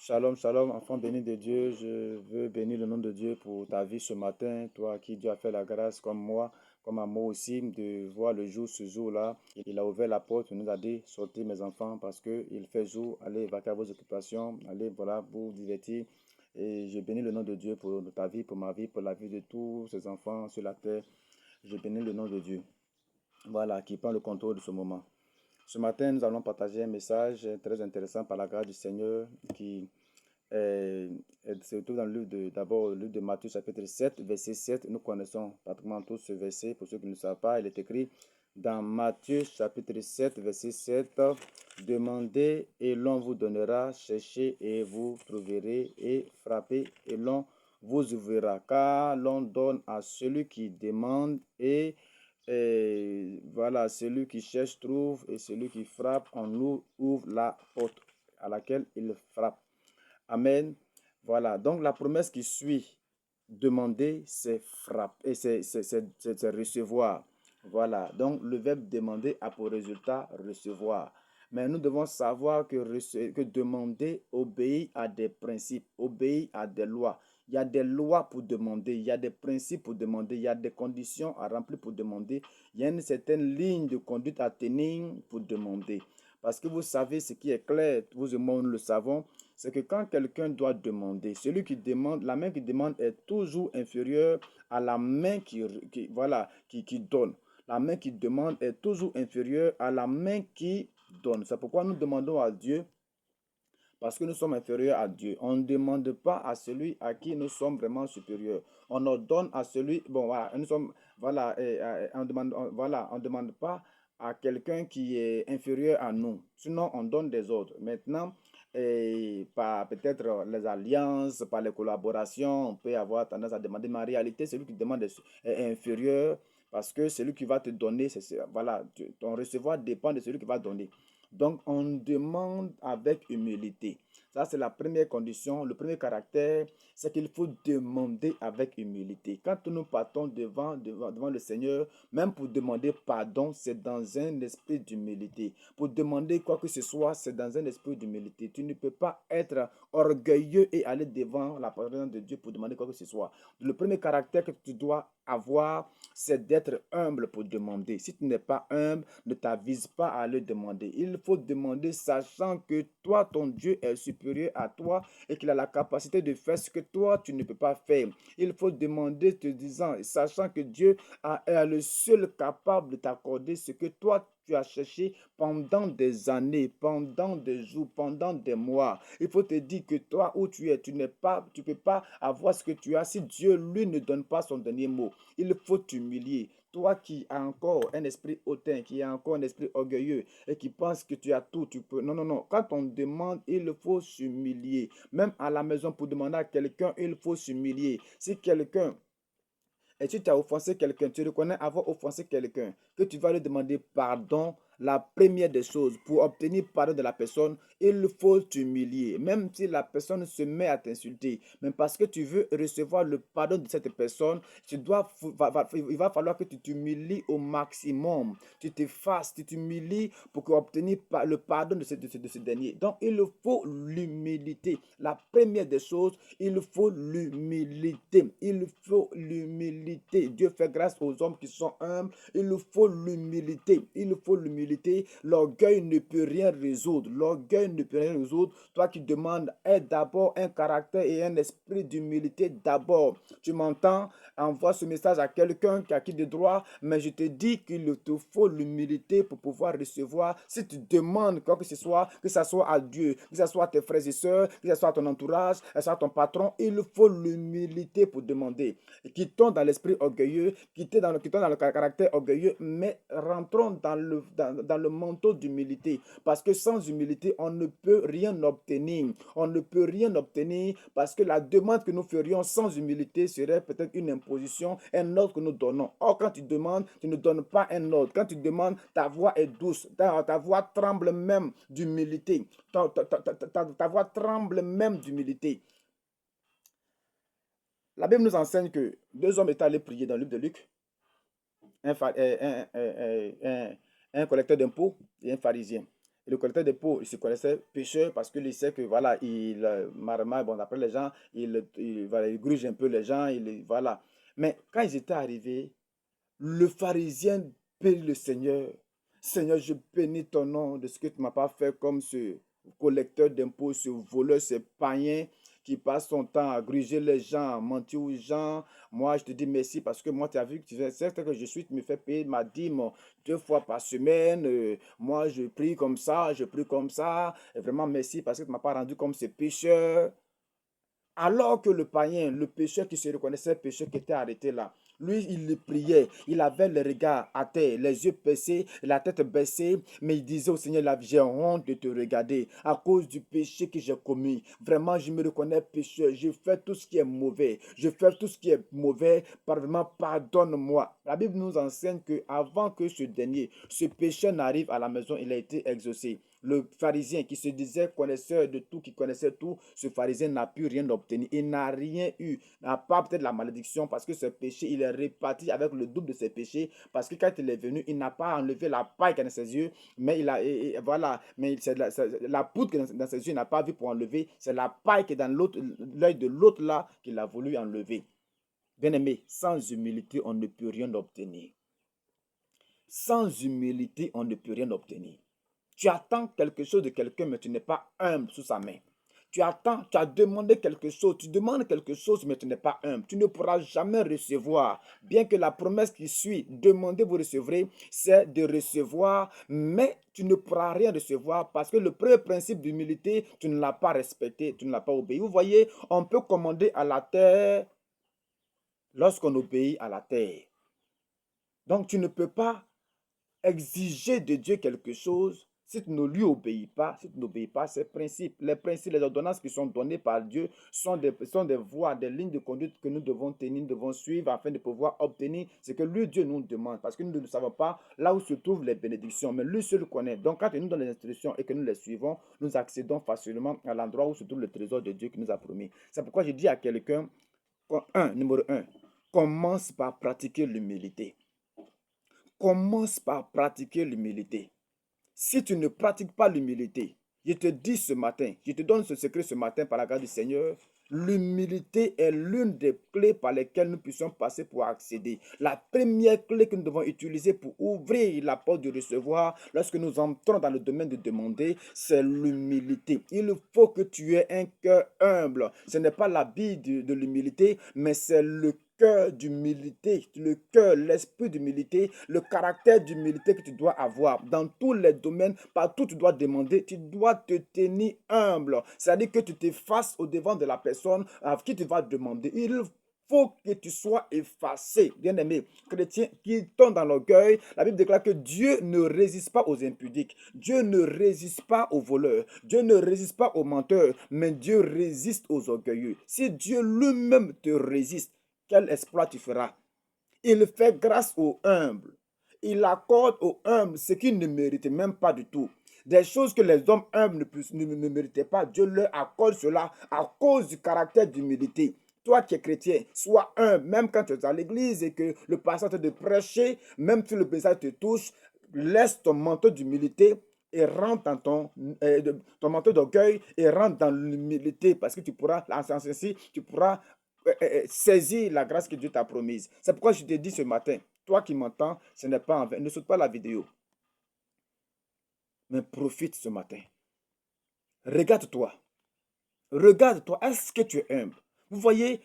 Shalom, shalom, enfant béni de Dieu. Je veux bénir le nom de Dieu pour ta vie ce matin. Toi à qui Dieu a fait la grâce comme moi, comme à moi aussi, de voir le jour ce jour-là. Il a ouvert la porte, il nous a dit, sortez mes enfants parce qu'il fait jour. Allez vaquer à vos occupations. Allez, voilà, vous divertir. Et je bénis le nom de Dieu pour ta vie, pour ma vie, pour la vie de tous ces enfants sur la terre. Je bénis le nom de Dieu. Voilà, qui prend le contrôle de ce moment. Ce matin, nous allons partager un message très intéressant par la grâce du Seigneur qui est, se trouve dans le livre d'abord le livre de Matthieu chapitre 7, verset 7. Nous connaissons pratiquement tous ce verset. Pour ceux qui ne le savent pas, il est écrit dans Matthieu chapitre 7, verset 7. Demandez et l'on vous donnera, cherchez et vous trouverez, et frappez et l'on vous ouvrira. Car l'on donne à celui qui demande et voilà, celui qui cherche trouve et celui qui frappe, on nous ouvre la porte à laquelle il frappe. Amen. Voilà, donc la promesse qui suit, demander, c'est frapper, c'est recevoir. Voilà, donc le verbe demander a pour résultat recevoir. Mais nous devons savoir que demander obéit à des principes, obéit à des lois. Il y a des lois pour demander, il y a des principes pour demander, il y a des conditions à remplir pour demander, il y a une certaine ligne de conduite à tenir pour demander. Parce que vous savez ce qui est clair, vous et moi nous le savons, c'est que quand quelqu'un doit demander, celui qui demande, la main qui demande est toujours inférieure à la main qui donne. La main qui demande est toujours inférieure à la main qui donne. C'est pourquoi nous demandons à Dieu, parce que nous sommes inférieurs à Dieu. On ne demande pas à celui à qui nous sommes vraiment supérieurs. On ordonne à celui, bon voilà, nous sommes, voilà, on demande pas à quelqu'un qui est inférieur à nous. Sinon, on donne des ordres. Maintenant, par peut-être les alliances, par les collaborations, on peut avoir tendance à demander, mais en réalité, celui qui demande est inférieur parce que celui qui va te donner, voilà, ton recevoir dépend de celui qui va donner. Donc, on demande avec humilité. Ça, c'est la première condition, le premier caractère, c'est qu'il faut demander avec humilité. Quand nous partons devant le Seigneur, même pour demander pardon, c'est dans un esprit d'humilité. Pour demander quoi que ce soit, c'est dans un esprit d'humilité. Tu ne peux pas être orgueilleux et aller devant la présence de Dieu pour demander quoi que ce soit. Le premier caractère que tu dois avoir, c'est d'être humble pour demander. Si tu n'es pas humble, ne t'avise pas à le demander. Il faut demander sachant que toi, ton Dieu est supérieur à toi et qu'il a la capacité de faire ce que toi, tu ne peux pas faire. Il faut demander te disant, sachant que Dieu est le seul capable de t'accorder ce que toi, tu as cherché pendant des années, pendant des jours, pendant des mois. Il faut te dire que toi où tu es, tu ne peux pas avoir ce que tu as si Dieu lui ne donne pas son dernier mot. Il faut t'humilier. Toi qui as encore un esprit hautain, qui as encore un esprit orgueilleux et qui pense que tu as tout, tu peux. Non, non, non. Quand on demande, il faut s'humilier. Même à la maison, pour demander à quelqu'un, il faut s'humilier. Si quelqu'un et tu as offensé quelqu'un, tu reconnais avoir offensé quelqu'un, que tu vas lui demander pardon, la première des choses, pour obtenir pardon de la personne, il faut t'humilier. Même si la personne se met à t'insulter, mais parce que tu veux recevoir le pardon de cette personne, il va falloir que tu t'humilies au maximum. Tu t'effaces, tu t'humilies pour obtenir le pardon de ce dernier. Donc, il faut l'humilité. La première des choses, il faut l'humilité. Il faut l'humilité. Dieu fait grâce aux hommes qui sont humbles. Il faut l'humilité. Il faut l'humilité. L'orgueil ne peut rien résoudre. L'orgueil ne peut rien résoudre. Toi qui demandes, aie d'abord un caractère et un esprit d'humilité d'abord. Tu m'entends? Envoie ce message à quelqu'un qui a acquis des droits, mais je te dis qu'il te faut l'humilité pour pouvoir recevoir. Si tu demandes quoi que ce soit à Dieu, que ce soit à tes frères et sœurs, que ce soit à ton entourage, que ce soit à ton patron, il faut l'humilité pour demander. Quittons dans l'esprit orgueilleux, quittons dans le caractère orgueilleux, mais rentrons dans le manteau d'humilité. Parce que sans humilité, on ne peut rien obtenir. On ne peut rien obtenir parce que la demande que nous ferions sans humilité serait peut-être une imposition, un ordre que nous donnons. Or, quand tu demandes, tu ne donnes pas un ordre. Quand tu demandes, ta voix est douce, ta voix tremble même d'humilité. Ta voix tremble même d'humilité. La Bible nous enseigne que deux hommes étaient allés prier dans le livre de Luc, un, un collecteur d'impôts et un pharisien. Et le collecteur d'impôts, il se connaissait pécheur parce qu'il sait que voilà, marama, bon, d'après les gens, voilà, il gruge un peu les gens, voilà. Mais quand ils étaient arrivés, le pharisien bénit le Seigneur. Seigneur, je bénis ton nom de ce que tu m'as pas fait comme ce collecteur d'impôts, ce voleur, ce païen qui passe son temps à gruger les gens, à mentir aux gens. Moi, je te dis merci parce que moi, tu as vu que tu sais que je suis, tu me fais payer ma dîme 2 fois par semaine. Moi, je prie comme ça, je prie comme ça. Et vraiment, merci parce que tu ne m'as pas rendu comme ce pécheur. Alors que le païen, le pécheur qui se reconnaissait pécheur qui était arrêté là, lui, il le priait, il avait le regard à terre, les yeux baissés, la tête baissée, mais il disait au Seigneur, j'ai honte de te regarder à cause du péché que j'ai commis. Vraiment, je me reconnais pécheur, je fais tout ce qui est mauvais, je fais tout ce qui est mauvais, vraiment, pardonne-moi. La Bible nous enseigne que avant que ce dernier, ce pécheur n'arrive à la maison, il a été exaucé. Le pharisien qui se disait connaisseur de tout, qui connaissait tout, ce pharisien n'a pu rien obtenir. Il n'a rien eu. N'a pas peut-être la malédiction parce que ce péché, il est réparti avec le double de ses péchés. Parce que quand il est venu, il n'a pas enlevé la paille qui est dans ses yeux, mais il a, voilà, mais c'est la poudre qui est dans ses yeux, il n'a pas vu pour enlever. C'est la paille qui est dans l'œil de l'autre là qu'il a voulu enlever. Bien-aimé, sans humilité, on ne peut rien obtenir. Sans humilité, on ne peut rien obtenir. Tu attends quelque chose de quelqu'un, mais tu n'es pas humble sous sa main. Tu attends, tu as demandé quelque chose, tu demandes quelque chose, mais tu n'es pas humble. Tu ne pourras jamais recevoir. Bien que la promesse qui suit, demandez, vous recevrez, c'est de recevoir, mais tu ne pourras rien recevoir parce que le premier principe d'humilité, tu ne l'as pas respecté, tu ne l'as pas obéi. Vous voyez, on peut commander à la terre lorsqu'on obéit à la terre. Donc, tu ne peux pas exiger de Dieu quelque chose si tu ne lui obéis pas, si tu n'obéis pas à ses principes. Les principes, les ordonnances qui sont données par Dieu sont des voies, des lignes de conduite que nous devons tenir, nous devons suivre afin de pouvoir obtenir ce que lui, Dieu nous demande. Parce que nous ne savons pas là où se trouvent les bénédictions, mais lui seul connaît. Donc quand il nous donne les instructions et que nous les suivons, nous accédons facilement à l'endroit où se trouve le trésor de Dieu qui nous a promis. C'est pourquoi je dis à quelqu'un, numéro un, commence par pratiquer l'humilité. Commence par pratiquer l'humilité. Si tu ne pratiques pas l'humilité, je te dis ce matin, je te donne ce secret ce matin par la grâce du Seigneur, l'humilité est l'une des clés par lesquelles nous puissions passer pour accéder. La première clé que nous devons utiliser pour ouvrir la porte de recevoir lorsque nous entrons dans le domaine de demander, c'est l'humilité. Il faut que tu aies un cœur humble. Ce n'est pas l'habit de l'humilité, mais c'est le cœur d'humilité, le cœur, l'esprit d'humilité, le caractère d'humilité que tu dois avoir dans tous les domaines, partout où tu dois demander, tu dois te tenir humble. C'est-à-dire que tu t'effaces au devant de la personne à qui tu vas demander. Il faut que tu sois effacé, bien-aimé. Chrétien qui tombe dans l'orgueil, la Bible déclare que Dieu ne résiste pas aux impudiques, Dieu ne résiste pas aux voleurs, Dieu ne résiste pas aux menteurs, mais Dieu résiste aux orgueilleux. Si Dieu lui-même te résiste, quel exploit tu feras? Il fait grâce aux humbles. Il accorde aux humbles ce qu'ils ne méritent même pas du tout. Des choses que les hommes humbles ne méritaient pas, Dieu leur accorde cela à cause du caractère d'humilité. Toi qui es chrétien, sois humble, même quand tu es à l'église et que le pasteur te prêcher, même si le message te touche, laisse ton manteau d'humilité et rentre dans ton manteau d'orgueil et rentre dans l'humilité parce que tu pourras, en sens ainsi, tu pourras saisir la grâce que Dieu t'a promise. C'est pourquoi je te dis ce matin, toi qui m'entends, ce n'est pas en vain. Ne saute pas la vidéo, mais profite ce matin. Regarde-toi. Regarde-toi. Est-ce que tu es humble? Vous voyez,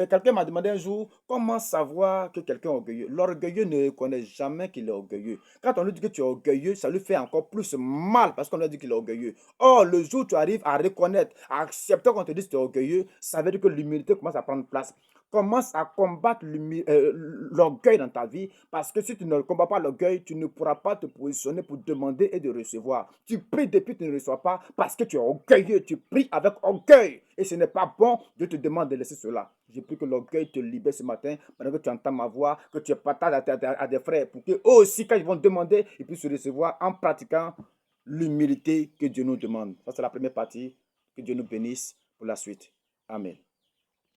quelqu'un m'a demandé un jour comment savoir que quelqu'un est orgueilleux. L'orgueilleux ne reconnaît jamais qu'il est orgueilleux. Quand on lui dit que tu es orgueilleux, ça lui fait encore plus mal parce qu'on lui dit qu'il est orgueilleux. Or, le jour où tu arrives à reconnaître, à accepter qu'on te dise que tu es orgueilleux, ça veut dire que l'humilité commence à prendre place. Commence à combattre l'orgueil dans ta vie parce que si tu ne combats pas l'orgueil, tu ne pourras pas te positionner pour demander et de recevoir. Tu pries depuis que tu ne reçois pas parce que tu es orgueilleux. Tu pries avec orgueil et ce n'est pas bon. Dieu te demande de laisser cela. Je prie que l'orgueil te libère ce matin pendant que tu entends ma voix, que tu partages à des frères pour qu'eux aussi, quand ils vont demander, ils puissent recevoir en pratiquant l'humilité que Dieu nous demande. Ça, c'est la première partie. Que Dieu nous bénisse pour la suite. Amen.